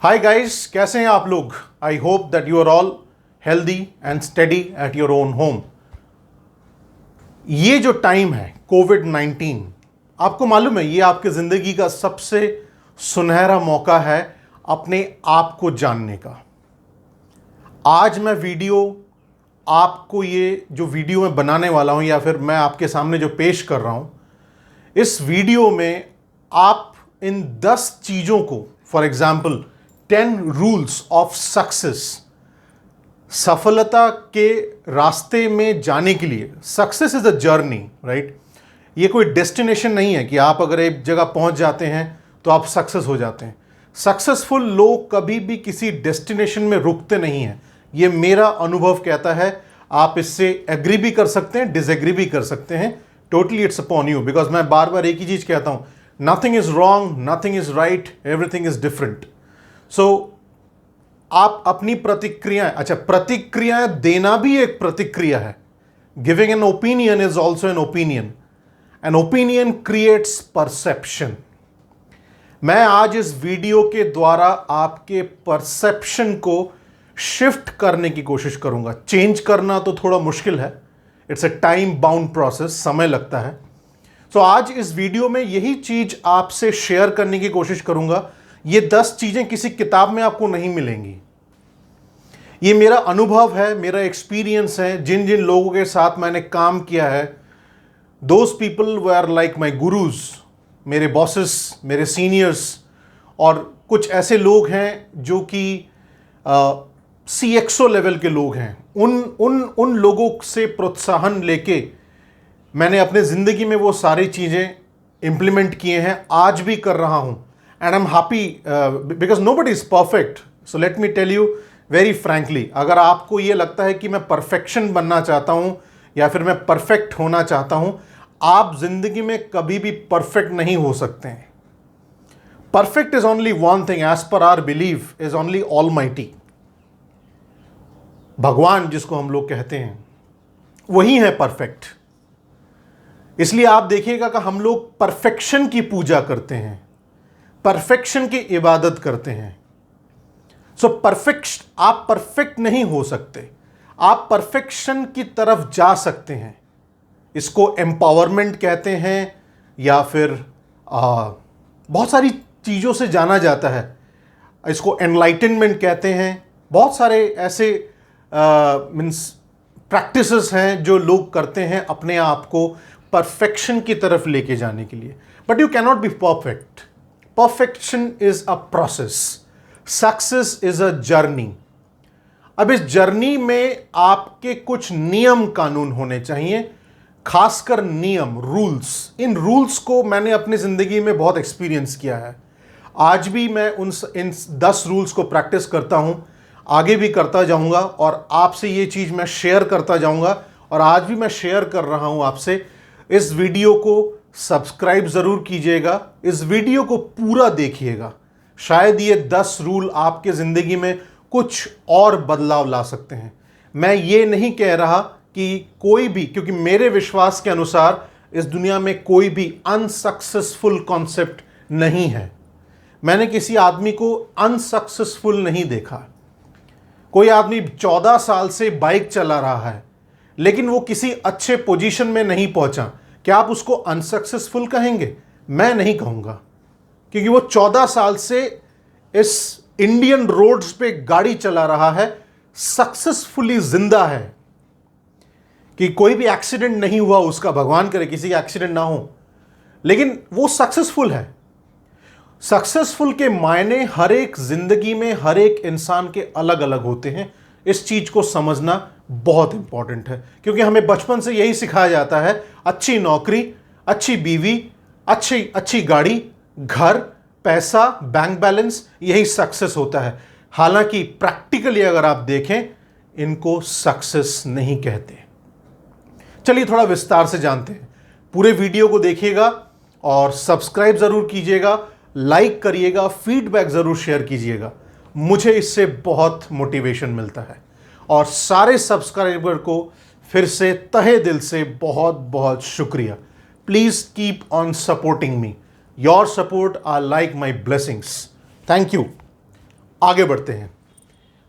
Hi guys, कैसे हैं आप लोग। I hope that you are all healthy and steady at your own home. ये जो टाइम है कोविड-19, आपको मालूम है ये आपकी ज़िंदगी का सबसे सुनहरा मौका है अपने आप को जानने का। आज मैं आपको ये जो वीडियो मैं बनाने वाला हूँ या फिर मैं आपके सामने जो पेश कर रहा हूँ, इस वीडियो में आप इन 10 चीज़ों को, for example 10 rules of success, सफलता के रास्ते में जाने के लिए। Success is a journey, right. ये कोई डेस्टिनेशन नहीं है कि आप अगर एक जगह पहुंच जाते हैं तो आप सक्सेस हो जाते हैं। सक्सेसफुल लोग कभी भी किसी डेस्टिनेशन में रुकते नहीं हैं। ये मेरा अनुभव कहता है। आप इससे एग्री भी कर सकते हैं, डिसएग्री भी कर सकते हैं। Totally it's upon you, because मैं बार बार एक ही चीज कहता हूं, nothing is wrong, nothing is right, everything is different. So आप अपनी प्रतिक्रियाएं देना भी एक प्रतिक्रिया है। Giving an opinion is also an opinion. An opinion creates perception. मैं आज इस वीडियो के द्वारा आपके परसेप्शन को शिफ्ट करने की कोशिश करूंगा। चेंज करना तो थोड़ा मुश्किल है, it's a time bound process, समय लगता है। सो आज इस वीडियो में यही चीज आपसे शेयर करने की कोशिश करूंगा। ये 10 चीजें किसी किताब में आपको नहीं मिलेंगी। ये मेरा अनुभव है, मेरा एक्सपीरियंस है। जिन जिन लोगों के साथ मैंने काम किया है, those people were like my gurus, मेरे बॉसेस, मेरे सीनियर्स। और कुछ ऐसे लोग हैं जो कि CXO लेवल के लोग हैं। उन लोगों से प्रोत्साहन लेके मैंने अपने ज़िंदगी में वो सारी चीज़ें इंप्लीमेंट किए हैं, आज भी कर रहा हूँ। And I am happy because nobody is perfect. So let me tell you very frankly, अगर आपको ये लगता है कि मैं परफेक्शन बनना चाहता हूँ या फिर मैं परफेक्ट होना चाहता हूँ, आप ज़िंदगी में कभी भी परफेक्ट नहीं हो सकते हैं। Perfect is only one thing, as per our believe, is only almighty. भगवान जिसको हम लोग कहते हैं वही है परफेक्ट। इसलिए आप देखिएगा कि हम लोग परफेक्शन की पूजा करते हैं, परफेक्शन की इबादत करते हैं। सो आप परफेक्ट नहीं हो सकते, आप परफेक्शन की तरफ जा सकते हैं। इसको एम्पावरमेंट कहते हैं या फिर बहुत सारी चीज़ों से जाना जाता है। इसको एनलाइटनमेंट कहते हैं। बहुत सारे ऐसे मीन्स प्रैक्टिसेस हैं जो लोग करते हैं अपने आप को परफेक्शन की तरफ लेके जाने के लिए। But you cannot be perfect. Perfection is a process, success is a journey. अब इस जर्नी में आपके कुछ नियम कानून होने चाहिए, खासकर नियम, रूल्स। इन रूल्स को मैंने अपनी जिंदगी में बहुत एक्सपीरियंस किया है। आज भी मैं इन 10 रूल्स को प्रैक्टिस करता हूं, आगे भी करता जाऊंगा और आपसे ये चीज मैं शेयर करता जाऊंगा। और आज भी मैं शेयर कर रहा हूं आपसे। इस वीडियो को सब्सक्राइब जरूर कीजिएगा, इस वीडियो को पूरा देखिएगा। शायद ये 10 रूल आपके जिंदगी में कुछ और बदलाव ला सकते हैं। मैं ये नहीं कह रहा कि कोई भी, क्योंकि मेरे विश्वास के अनुसार इस दुनिया में कोई भी अनसक्सेसफुल कॉन्सेप्ट नहीं है। मैंने किसी आदमी को अनसक्सेसफुल नहीं देखा। कोई आदमी 14 साल से बाइक चला रहा है लेकिन वो किसी अच्छे पोजीशन में नहीं पहुंचा, क्या आप उसको अनसक्सेसफुल कहेंगे? मैं नहीं कहूंगा, क्योंकि वो 14 साल से इस इंडियन रोड्स पे गाड़ी चला रहा है, सक्सेसफुली जिंदा है। कि कोई भी एक्सीडेंट नहीं हुआ उसका, भगवान करे किसी का एक्सीडेंट ना हो, लेकिन वो सक्सेसफुल है। सक्सेसफुल के मायने हर एक जिंदगी में हर एक इंसान के अलग अलग होते हैं। इस चीज को समझना बहुत इंपॉर्टेंट है, क्योंकि हमें बचपन से यही सिखाया जाता है, अच्छी नौकरी, अच्छी बीवी, अच्छी गाड़ी, घर, पैसा, बैंक बैलेंस, यही सक्सेस होता है। हालांकि प्रैक्टिकली अगर आप देखें, इनको सक्सेस नहीं कहते। चलिए थोड़ा विस्तार से जानते हैं। पूरे वीडियो को देखिएगा और सब्सक्राइब जरूर कीजिएगा, लाइक करिएगा, फीडबैक जरूर शेयर कीजिएगा। मुझे इससे बहुत मोटिवेशन मिलता है। और सारे सब्सक्राइबर को फिर से तहे दिल से बहुत बहुत शुक्रिया। Please keep on supporting me. Your support are like my blessings. Thank you. आगे बढ़ते हैं।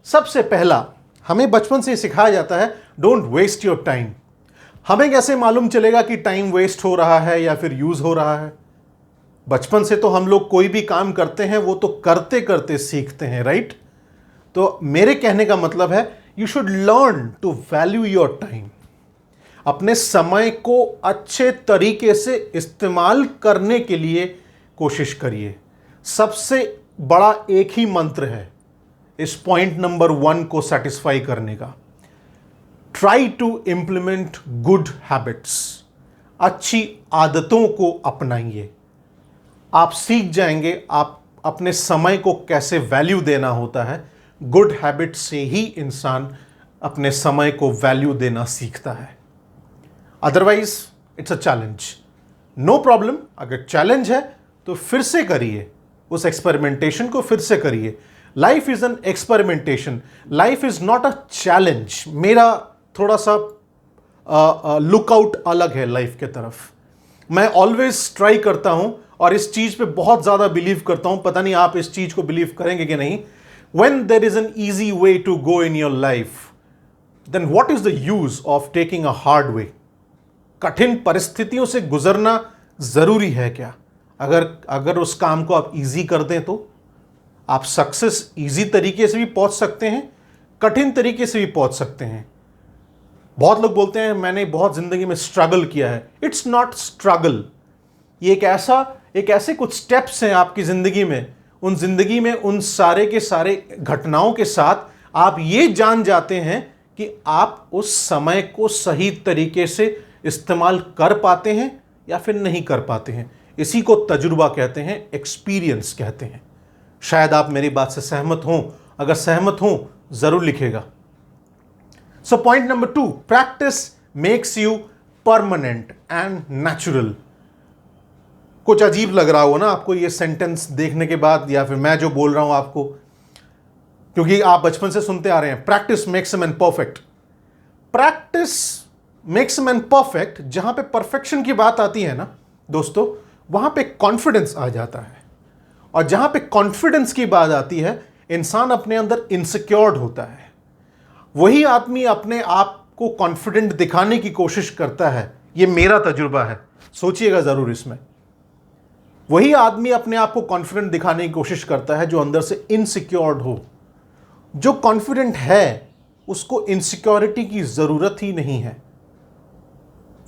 सबसे पहला, हमें बचपन से सिखाया जाता है डोंट वेस्ट योर टाइम। हमें कैसे मालूम चलेगा कि टाइम वेस्ट हो रहा है या फिर यूज हो रहा है? बचपन से तो हम लोग कोई भी काम करते हैं वो तो करते करते सीखते हैं, राइट? तो मेरे कहने का मतलब है you should learn to value your time. अपने समय को अच्छे तरीके से इस्तेमाल करने के लिए कोशिश करिए। सबसे बड़ा एक ही मंत्र है इस पॉइंट नंबर 1 को सेटिस्फाई करने का। Try to implement good habits. अच्छी आदतों को अपनाइए। आप सीख जाएंगे आप अपने समय को कैसे वैल्यू देना होता है। गुड हैबिट से ही इंसान अपने समय को वैल्यू देना सीखता है। Otherwise it's a challenge. No problem, अगर चैलेंज है तो फिर से करिए, उस एक्सपेरिमेंटेशन को फिर से करिए। Life is an experimentation, life is not a challenge. मेरा थोड़ा सा लुकआउट अलग है लाइफ के तरफ। मैं ऑलवेज ट्राई करता हूं और इस चीज पे बहुत ज्यादा बिलीव करता हूं। पता नहीं आप इस चीज को बिलीव करेंगे कि नहीं। When there is an easy way to go in your life, then what is the use of taking a hard way? कठिन परिस्थितियों से गुजरना जरूरी है क्या? अगर उस काम को आप इजी कर दें तो आप सक्सेस इजी तरीके से भी पहुंच सकते हैं, कठिन तरीके से भी पहुंच सकते हैं। बहुत लोग बोलते हैं मैंने बहुत जिंदगी में स्ट्रगल किया है। It's not struggle. ये एक ऐसे कुछ स्टेप्स हैं आपकी जिंदगी में, उन सारे के सारे घटनाओं के साथ आप ये जान जाते हैं कि आप उस समय को सही तरीके से इस्तेमाल कर पाते हैं या फिर नहीं कर पाते हैं। इसी को तजुर्बा कहते हैं, एक्सपीरियंस कहते हैं। शायद आप मेरी बात से सहमत हों। अगर सहमत हों जरूर लिखेगा। So point number 2, practice makes you permanent and natural. कुछ अजीब लग रहा हो ना आपको ये सेंटेंस देखने के बाद, या फिर मैं जो बोल रहा हूं आपको, क्योंकि आप बचपन से सुनते आ रहे हैं practice makes a man perfect. Practice makes a man perfect, जहां पे परफेक्शन की बात आती है ना दोस्तों, वहां पे कॉन्फिडेंस आ जाता है। और जहां पे कॉन्फिडेंस की बात आती है, इंसान अपने अंदर इनसिक्योर्ड होता है। वही आदमी अपने आप को कॉन्फिडेंट दिखाने की कोशिश करता है। यह मेरा तजुर्बा है, सोचिएगा जरूर इसमें। वही आदमी अपने आप को कॉन्फिडेंट दिखाने की कोशिश करता है जो अंदर से इनसिक्योर्ड हो। जो कॉन्फिडेंट है उसको इनसिक्योरिटी की जरूरत ही नहीं है।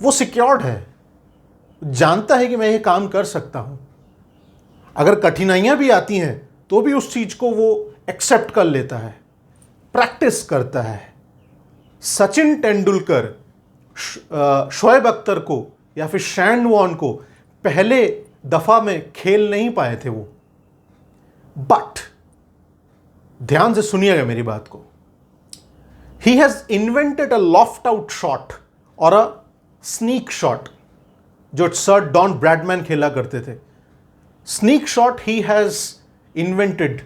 वो सिक्योर्ड है, जानता है कि मैं ये काम कर सकता हूं। अगर कठिनाइयां भी आती हैं तो भी उस चीज को वो एक्सेप्ट कर लेता है, प्रैक्टिस करता है। सचिन तेंदुलकर शोएब अख्तर को या फिर शैन वॉर्न को पहले दफा में खेल नहीं पाए थे वो, बट ध्यान से सुनिएगा मेरी बात को। He has invented a loft out shot और अ स्नीक शॉट, जो सर डॉन ब्रैडमैन खेला करते थे। Sneak shot he has invented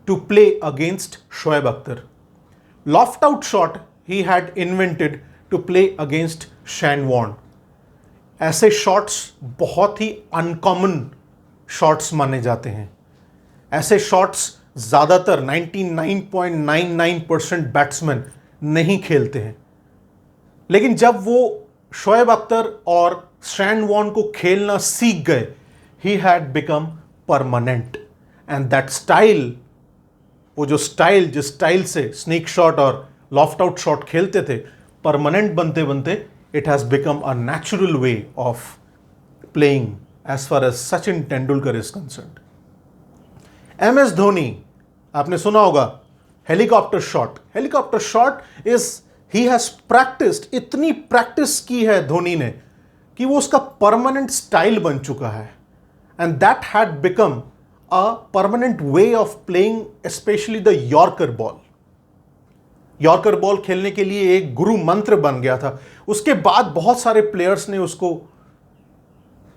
to play against Shoaib Akhtar. Loft out shot he had invented to play against Shane Warne. ऐसे shots बहुत ही uncommon shots माने जाते हैं। ऐसे शॉट्स ज़्यादातर 99.99% बैट्समैन नहीं खेलते हैं। लेकिन जब वो शोएब अख्तर और शैन वॉर्न को खेलना सीख गए, he had become permanent. And that style, वो जो स्टाइल, जिस स्टाइल से स्नीक शॉट और लॉफ्ट आउट शॉट खेलते थे, परमानेंट बनते बनते it has become a natural way of playing as far as Sachin Tendulkar is concerned. MS Dhoni, आपने सुना होगा helicopter shot. Helicopter shot is, he has practised, इतनी practice की है धोनी ने कि वो उसका परमानेंट स्टाइल बन चुका है। And that had become a permanent way of playing, specially the yorker ball. Yorker ball खेलने के लिए एक गुरु मंत्र बन गया था। उसके बाद बहुत सारे प्लेयर्स ने उसको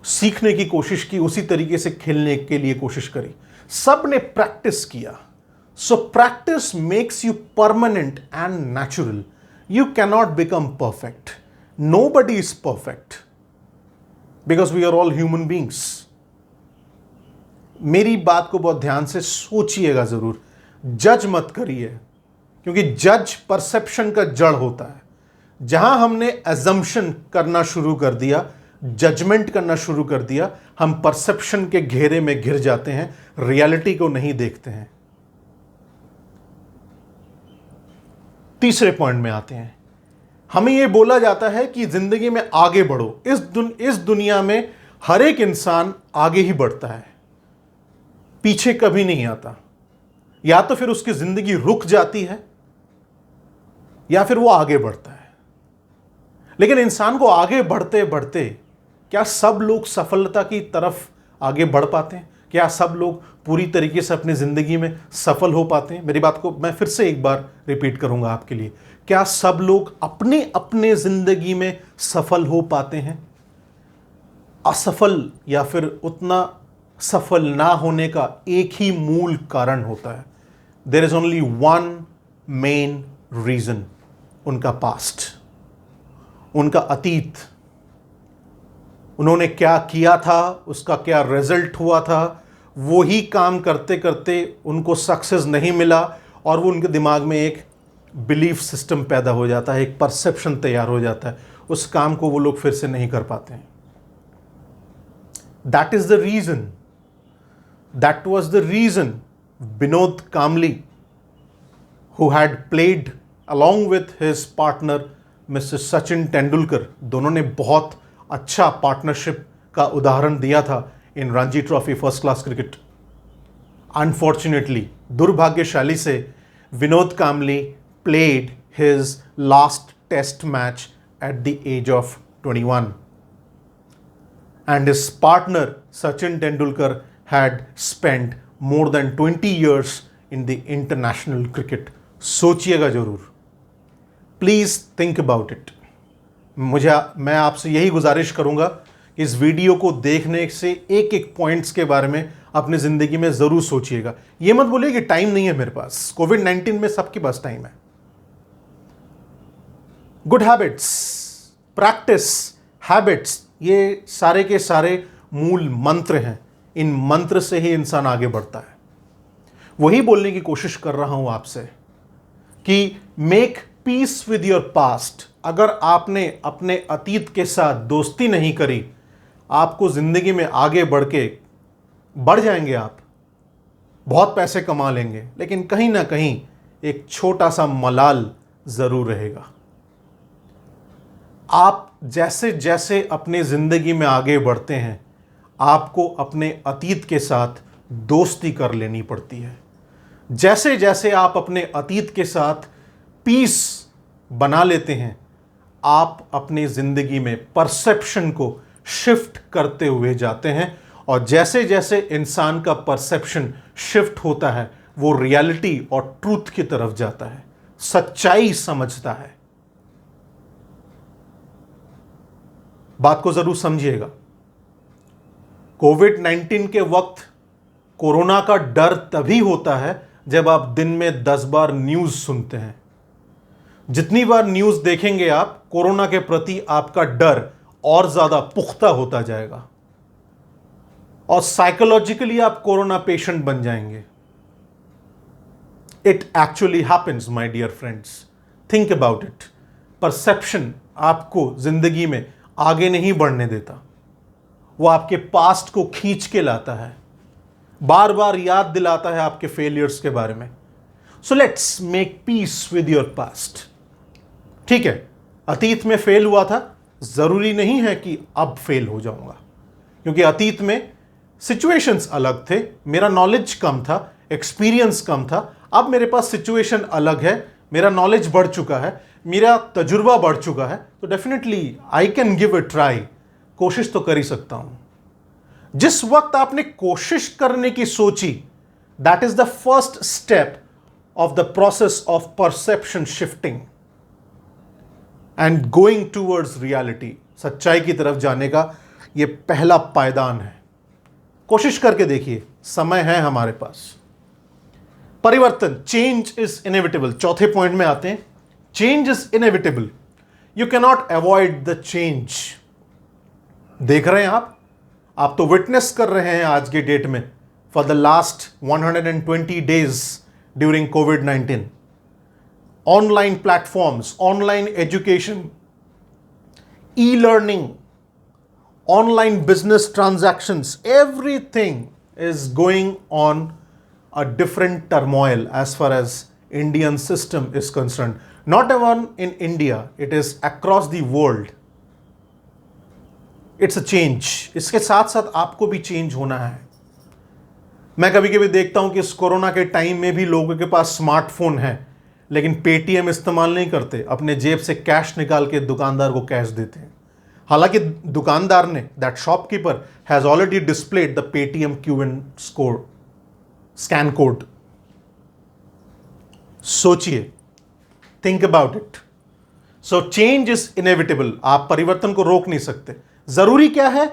सीखने की कोशिश की, उसी तरीके से खेलने के लिए कोशिश करी। सब ने प्रैक्टिस किया। So practice makes you permanent and natural. You cannot become perfect. Nobody is perfect because we are all human beings. मेरी बात को बहुत ध्यान से सोचिएगा जरूर। जज मत करिए, क्योंकि जज परसेप्शन का जड़ होता है। जहां हमने एजम्पशन करना शुरू कर दिया, जजमेंट करना शुरू कर दिया, हम परसेप्शन के घेरे में घिर जाते हैं, रियलिटी को नहीं देखते हैं। तीसरे पॉइंट में आते हैं। हमें यह बोला जाता है कि जिंदगी में आगे बढ़ो। इस दुनिया में हर एक इंसान आगे ही बढ़ता है, पीछे कभी नहीं आता। या तो फिर उसकी जिंदगी रुक जाती है या फिर वो आगे बढ़ता है। लेकिन इंसान को आगे बढ़ते बढ़ते क्या सब लोग सफलता की तरफ आगे बढ़ पाते हैं? क्या सब लोग पूरी तरीके से अपनी जिंदगी में सफल हो पाते हैं? मेरी बात को मैं फिर से एक बार रिपीट करूंगा आपके लिए। क्या सब लोग अपने अपने जिंदगी में सफल हो पाते हैं? असफल या फिर उतना सफल ना होने का एक ही मूल कारण होता है। There is only one main reason, उनका पास्ट, उनका अतीत। उन्होंने क्या किया था, उसका क्या रिजल्ट हुआ था, वो ही काम करते करते उनको सक्सेस नहीं मिला और वो उनके दिमाग में एक बिलीफ सिस्टम पैदा हो जाता है, एक परसेप्शन तैयार हो जाता है। उस काम को वो लोग फिर से नहीं कर पाते हैं। That is the reason, that was the reason Vinod Kambli, who had played along with his partner Mr. Sachin Tendulkar, दोनों ने बहुत अच्छा पार्टनरशिप का उदाहरण दिया था in Ranji trophy first class cricket. Unfortunately, दुर्भाग्यशाली से, विनोद कामली played his last test match at the age of 21 and his partner Sachin Tendulkar had spent more than 20 years in the international cricket। सोचिएगा जरूर, प्लीज थिंक अबाउट इट। मैं आपसे यही गुजारिश करूंगा कि इस वीडियो को देखने से एक एक पॉइंट्स के बारे में अपनी जिंदगी में जरूर सोचिएगा। ये मत बोलिए कि टाइम नहीं है मेरे पास। कोविड-19 में सबके पास टाइम है। गुड हैबिट्स, प्रैक्टिस, हैबिट्स, ये सारे के सारे मूल मंत्र हैं। इन मंत्र से ही इंसान आगे बढ़ता है। वही बोलने की कोशिश कर रहा हूं आपसे कि make peace with your past. अगर आपने अपने अतीत के साथ दोस्ती नहीं करी, आपको जिंदगी में आगे बढ़ जाएंगे, आप बहुत पैसे कमा लेंगे, लेकिन कहीं ना कहीं एक छोटा सा मलाल जरूर रहेगा। आप जैसे जैसे अपने जिंदगी में आगे बढ़ते हैं, आपको अपने अतीत के साथ दोस्ती कर लेनी पड़ती है। जैसे जैसे आप अपने अतीत के साथ पीस बना लेते हैं, आप अपनी जिंदगी में परसेप्शन को शिफ्ट करते हुए जाते हैं। और जैसे जैसे इंसान का परसेप्शन शिफ्ट होता है, वो रियलिटी और ट्रूथ की तरफ जाता है, सच्चाई समझता है। बात को जरूर समझिएगा। कोविड-19 के वक्त कोरोना का डर तभी होता है जब आप दिन में 10 बार न्यूज सुनते हैं। जितनी बार न्यूज देखेंगे आप, कोरोना के प्रति आपका डर और ज्यादा पुख्ता होता जाएगा और साइकोलॉजिकली आप कोरोना पेशेंट बन जाएंगे। It actually happens my dear friends, think about it. Perception आपको जिंदगी में आगे नहीं बढ़ने देता, वो आपके पास्ट को खींच के लाता है, बार बार याद दिलाता है आपके फेलियर्स के बारे में। So let's make peace with your past. ठीक है, अतीत में फेल हुआ था, जरूरी नहीं है कि अब फेल हो जाऊंगा, क्योंकि अतीत में सिचुएशंस अलग थे, मेरा नॉलेज कम था, एक्सपीरियंस कम था। अब मेरे पास सिचुएशन अलग है, मेरा नॉलेज बढ़ चुका है, मेरा तजुर्बा बढ़ चुका है, तो definitely I can give a try. कोशिश तो कर ही सकता हूं। जिस वक्त आपने कोशिश करने की सोची, that is the first step of the process of perception shifting and going towards reality. सच्चाई की तरफ जाने का यह पहला पायदान है। कोशिश करके देखिए, समय है हमारे पास। परिवर्तन, चेंज इज इनएविटेबल। चौथे पॉइंट में आते हैं, change is inevitable, you can not avoid the change. देख रहे हैं आप तो विटनेस कर रहे हैं आज के डेट में। For the last 120 days during COVID-19. Online platforms, online education, e-learning, online business transactions, everything is going on a different turmoil as far as Indian system is concerned. Not even in India, it is across the world. It's a change. इसके साथ साथ आपको भी change होना है. मैं कभी कभी देखता हूं कि इस कोरोना के टाइम में भी लोगों के पास स्मार्टफोन है, लेकिन पेटीएम इस्तेमाल नहीं करते, अपने जेब से कैश निकाल के दुकानदार को कैश देते हैं. हालांकि दुकानदार ने, that shopkeeper has already displayed the Paytm QN score scan code. सोचिए, think about it. So change is inevitable. आप परिवर्तन को रोक नहीं सकते. जरूरी क्या है?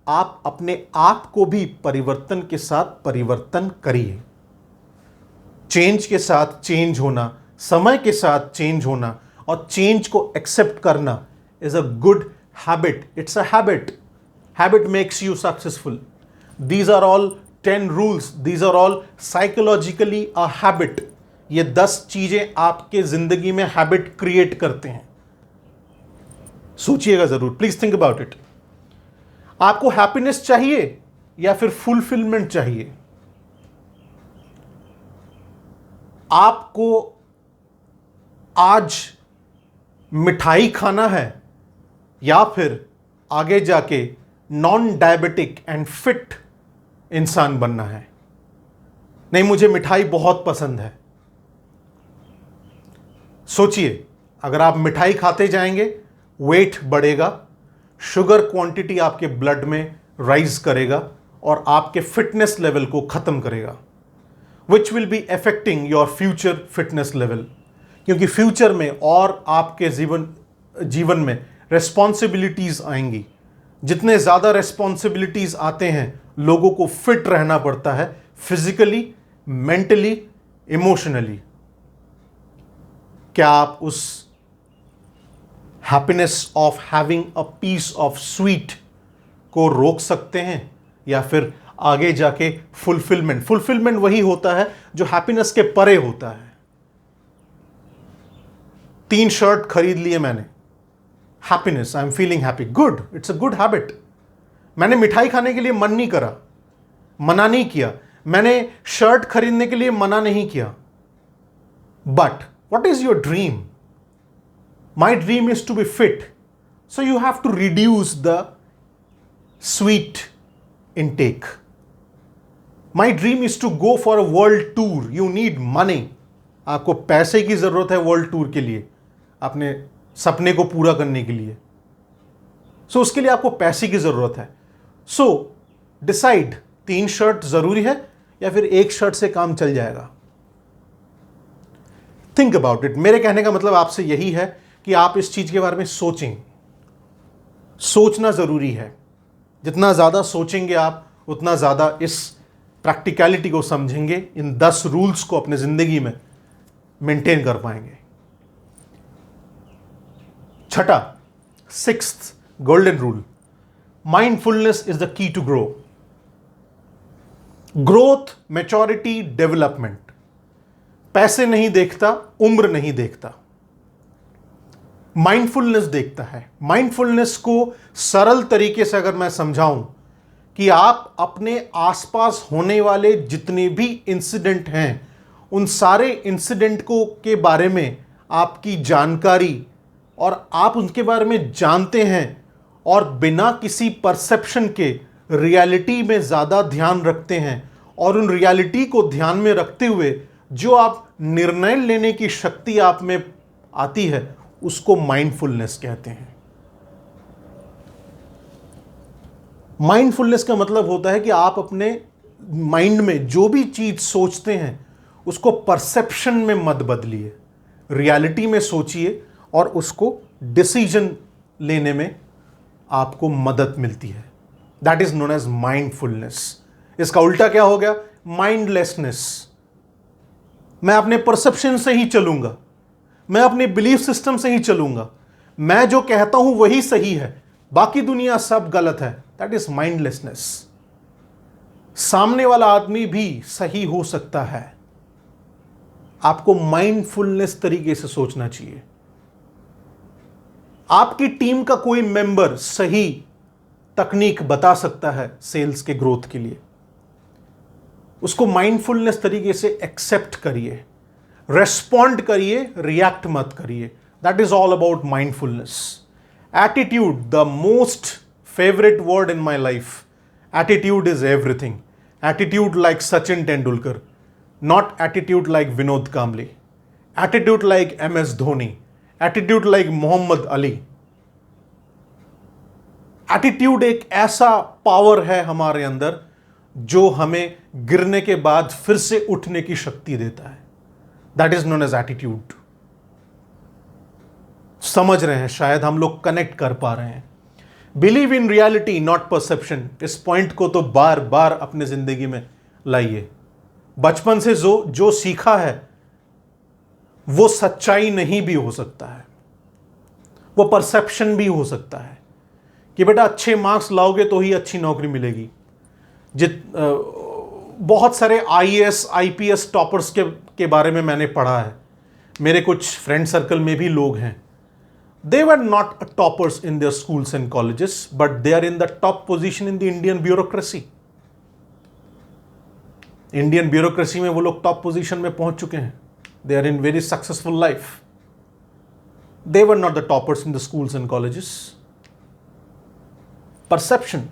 आप अपने आप को भी परिवर्तन के साथ परिवर्तन करिए. चेंज के साथ चेंज होना, समय के साथ चेंज होना और चेंज को एक्सेप्ट करना is a good habit. It's a habit. Habit makes you successful. These are all 10 rules. These are all psychologically a habit. ये 10 चीजें आपके जिंदगी में हैबिट क्रिएट करते हैं. सोचिएगा जरूर. Please think about it. आपको हैप्पीनेस चाहिए या फिर फुलफिलमेंट चाहिए? आपको आज मिठाई खाना है या फिर आगे जाके नॉन डायबिटिक एंड फिट इंसान बनना है? नहीं, मुझे मिठाई बहुत पसंद है. सोचिए, अगर आप मिठाई खाते जाएंगे, वेट बढ़ेगा, शुगर क्वांटिटी आपके ब्लड में राइज करेगा और आपके फिटनेस लेवल को खत्म करेगा, which will be affecting your future fitness level. क्योंकि फ्यूचर में और आपके जीवन में रेस्पॉन्सिबिलिटीज आएंगी. जितने ज़्यादा रेस्पॉन्सिबिलिटीज आते हैं, लोगों को फिट रहना पड़ता है, फिजिकली, मेंटली, इमोशनली. क्या आप उस happiness of having a piece of sweet को रोक सकते हैं या फिर आगे जाके फुलफिलमेंट वही होता है जो हैप्पीनेस के परे होता है. 3 शर्ट खरीद लिए मैंने. Happiness, I am feeling happy, good, it's a good habit. मैंने मिठाई खाने के लिए मन नहीं करा, मना नहीं किया. मैंने शर्ट खरीदने के लिए मना नहीं किया. But what is your dream? My dream is to be fit. So you have to reduce the sweet intake. My dream is to go for a world tour. You need money. आपको पैसे की जरूरत है world tour के लिए, अपने सपने को पूरा करने के लिए. सो उसके लिए आपको पैसे की जरूरत है. सो डिसाइड, 3 शर्ट जरूरी है या फिर 1 शर्ट से काम चल जाएगा. Think about it. मेरे कहने का मतलब आपसे यही है कि आप इस चीज के बारे में सोचें. सोचना जरूरी है. जितना ज्यादा सोचेंगे आप, उतना ज्यादा इस प्रैक्टिकलिटी को समझेंगे, इन 10 रूल्स को अपने जिंदगी में मेंटेन कर पाएंगे. छठा, 6th golden rule, mindfulness is the key to grow. Growth, maturity, development. पैसे नहीं देखता, उम्र नहीं देखता, माइंडफुलनेस देखता है. माइंडफुलनेस को सरल तरीके से अगर मैं समझाऊं कि आप अपने आसपास होने वाले जितने भी इंसिडेंट हैं, उन सारे इंसिडेंट को के बारे में आपकी जानकारी और आप उनके बारे में जानते हैं और बिना किसी परसेप्शन के रियलिटी में ज़्यादा ध्यान रखते हैं और उन रियलिटी को ध्यान में रखते हुए जो आप निर्णय लेने की शक्ति आप में आती है, उसको माइंडफुलनेस कहते हैं. माइंडफुलनेस का मतलब होता है कि आप अपने माइंड में जो भी चीज सोचते हैं उसको परसेप्शन में मत बदलिए, रियलिटी में सोचिए और उसको डिसीजन लेने में आपको मदद मिलती है. That is known as mindfulness. इसका उल्टा क्या हो गया? माइंडलेसनेस. मैं अपने परसेप्शन से ही चलूंगा, मैं अपने बिलीफ सिस्टम से ही चलूंगा, मैं जो कहता हूं वही सही है, बाकी दुनिया सब गलत है. That is mindlessness. सामने वाला आदमी भी सही हो सकता है, आपको माइंडफुलनेस तरीके से सोचना चाहिए। आपकी टीम का कोई मेंबर सही तकनीक बता सकता है सेल्स के ग्रोथ के लिए, उसको माइंडफुलनेस तरीके से एक्सेप्ट करिए, रेस्पॉन्ड करिए, रिएक्ट मत करिए। That is all about mindfulness. Attitude, the most favourite word in my life. Attitude is everything. Attitude like Sachin Tendulkar, not attitude like Vinod Kambli, attitude like MS Dhoni, attitude like Muhammad Ali. Attitude एक ऐसा power है हमारे अंदर जो हमें गिरने के बाद फिर से उठने की शक्ति देता है। That is known as attitude. समझ रहे हैं? शायद हम लोग कनेक्ट कर पा रहे हैं। Believe in reality not perception. इस पॉइंट को तो बार बार अपने जिंदगी में लाइए। बचपन से जो सीखा है वो सच्चाई नहीं भी हो सकता है, वो परसेप्शन भी हो सकता है कि बेटा अच्छे मार्क्स लाओगे तो ही अच्छी नौकरी मिलेगी। बहुत सारे IAS IPS टॉपर्स के बारे में मैंने पढ़ा है। मेरे कुछ फ्रेंड सर्कल में भी लोग हैं। They were not toppers in their schools and colleges, but they are in the top position in the Indian bureaucracy. Indian bureaucracy में वो लोग टॉप पोजीशन में पहुंच चुके हैं। They are in very successful life. They were not the toppers in the schools and colleges. Perception,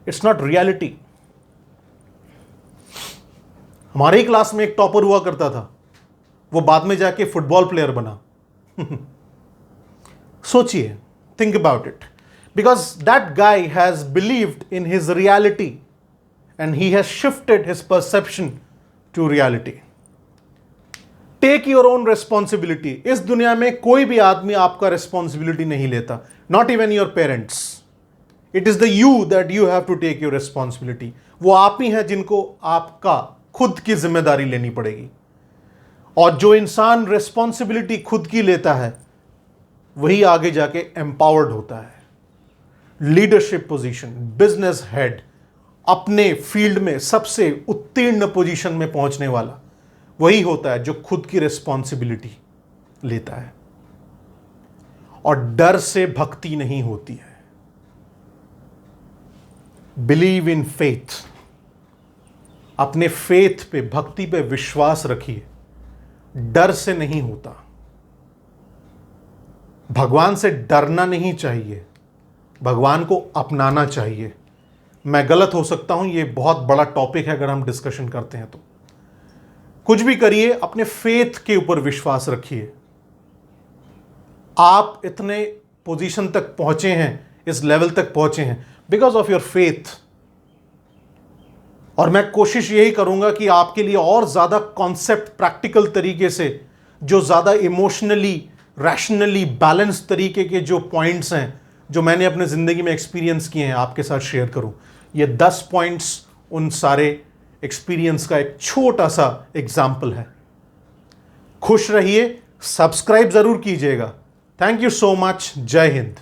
it's not reality. हमारे ही class में एक टॉपर हुआ करता था, वो बाद में जाके फुटबॉल प्लेयर बना। सोचिए, think about it, because that guy has believed in his reality and he has shifted his perception to reality. Take your own responsibility. इस दुनिया में कोई भी आदमी आपका रेस्पॉन्सिबिलिटी नहीं लेता, not even your parents. It is the you that you have to take your responsibility. वो आप ही हैं जिनको आपका खुद की जिम्मेदारी लेनी पड़ेगी। और जो इंसान रेस्पॉन्सिबिलिटी खुद की लेता है वही आगे जाके एम्पावर्ड होता है। लीडरशिप पोजीशन, बिजनेस हेड, अपने फील्ड में सबसे उत्तीर्ण पोजीशन में पहुंचने वाला वही होता है जो खुद की रेस्पॉन्सिबिलिटी लेता है। और डर से भक्ति नहीं होती है। Believe in faith. अपने फेथ पे, भक्ति पे विश्वास रखिए। डर से नहीं होता। भगवान से डरना नहीं चाहिए, भगवान को अपनाना चाहिए। मैं गलत हो सकता हूं, ये बहुत बड़ा टॉपिक है अगर हम डिस्कशन करते हैं तो। कुछ भी करिए, अपने फेथ के ऊपर विश्वास रखिए। आप इतने पोजीशन तक पहुंचे हैं, इस लेवल तक पहुंचे हैं बिकॉज ऑफ योर फेथ। और मैं कोशिश यही करूंगा कि आपके लिए और ज्यादा कॉन्सेप्ट प्रैक्टिकल तरीके से, जो ज्यादा इमोशनली रैशनली बैलेंस तरीके के जो पॉइंट्स हैं जो मैंने अपने ज़िंदगी में एक्सपीरियंस किए हैं, आपके साथ शेयर करूं। ये 10 पॉइंट्स उन सारे एक्सपीरियंस का एक छोटा सा एग्जाम्पल है। खुश रहिए, सब्सक्राइब ज़रूर कीजिएगा। Thank you so much. जय हिंद।